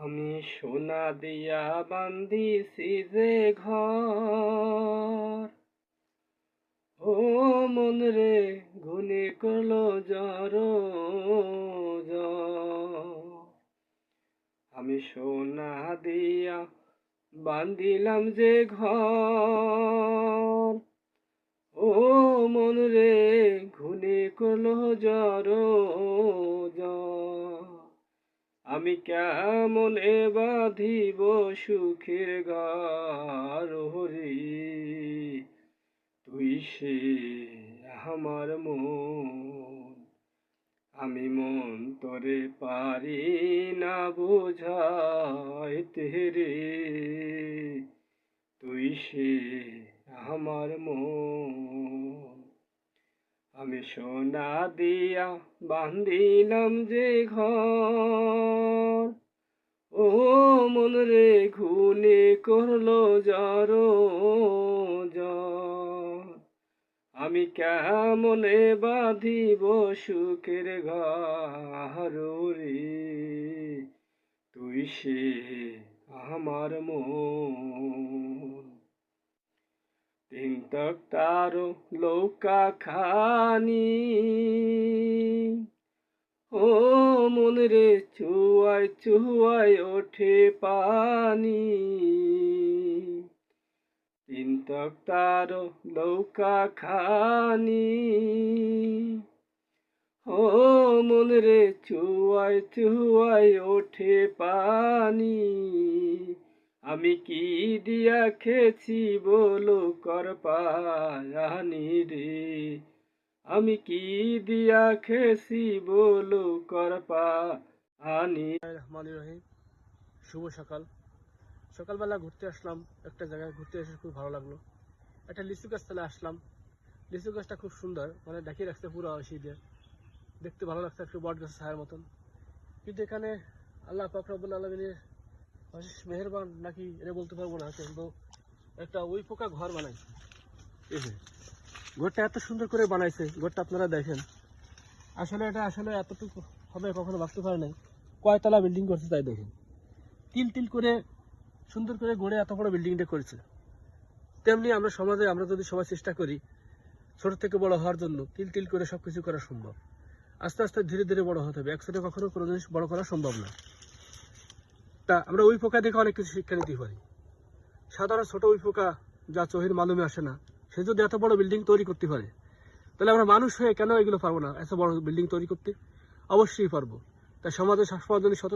আমি সোনা দিয়া বান্ধিছি যে ঘর, ও মন রে ঘুনে করলো জড় জড়। আমি সোনা দিয়া বান্ধিলাম যে ঘর, ও মন রে ঘুনে করলো জড় জড়। আমি কেমনে বাঁধিব সুখের ঘর হরি, তুই সে আমার মন। আমি মন তোরে পারি না বুঝাইতে রে, তুই সে আমার মন। আমি সোনা দিয়া বান্ধিলাম যে ঘর, ও মন রে ঘুনে করলো জড় জড়। আমি কেমনে বাঁধিব সুখের ঘর রে, তুই সে আমার মন। তিন তক্তার লৌকা খানি, ও মন রে চুয়ায় চুয়ায় ওঠে পানি। তিন তক্তার লৌকা খানি, ও মন রে চুয়ায় চুয়ায় ওঠে পানি। আমি কি দিয়া খেছি বলো কর পায়ানি রে, আমি কি দিয়া খেছি বলো কর পায়ানি। রহমানির রহিম। শুভ সকাল। সকালবেলা ঘুরতে আসলাম একটা জায়গায়, ঘুরতে এসে খুব ভালো লাগলো। একটা লিচু গাছ তলে আসলাম। লিচু গাছটা খুব সুন্দর, মানে দেখিয়ে রাখছে পুরো শীতে, দেখতে ভালো লাগছে, একটু বট গাছের ছায়ার মতন। কিন্তু এখানে আল্লাহ পাক রব্বুল আলামিনের অশেষ মেহেরবান নাকি এটা বলতে পারবো না, কিন্তু একটা ওই পোকা ঘর বানাইছে। ঘরটা এত সুন্দর করে বানাইছে, ঘরটা আপনারা দেখেন। আসলে এটা আসলে এতটুকু হবে কখনো ভাবতে পারে নাই। কয়তলা বিল্ডিং করছে তাই দেখেন, তিল তিল করে সুন্দর করে গড়ে এত বড় বিল্ডিংটা করেছে। তেমনি আমরা সমাজে আমরা যদি সবাই চেষ্টা করি ছোট থেকে বড় হওয়ার জন্য, তিল তিল করে সবকিছু করা সম্ভব। আস্তে আস্তে ধীরে ধীরে বড় হতে হবে, একসাথে কখনো কোনো জিনিস বড় করা সম্ভব না। তা আমরা ওই পোকা দেখে অনেক কিছু শিক্ষা নিতে পারি। সাধারণ ছোট ওই পোকা যা চোখের মালুমে আসে না, সে যদি এত বড় বিল্ডিং তৈরি করতে পারে, তাহলে আমরা মানুষ হয়ে কেন এগুলো পারবো না? এত বড় বিল্ডিং তৈরি করতে অবশ্যই পারবো। তাই সমাজে সবসময় যদি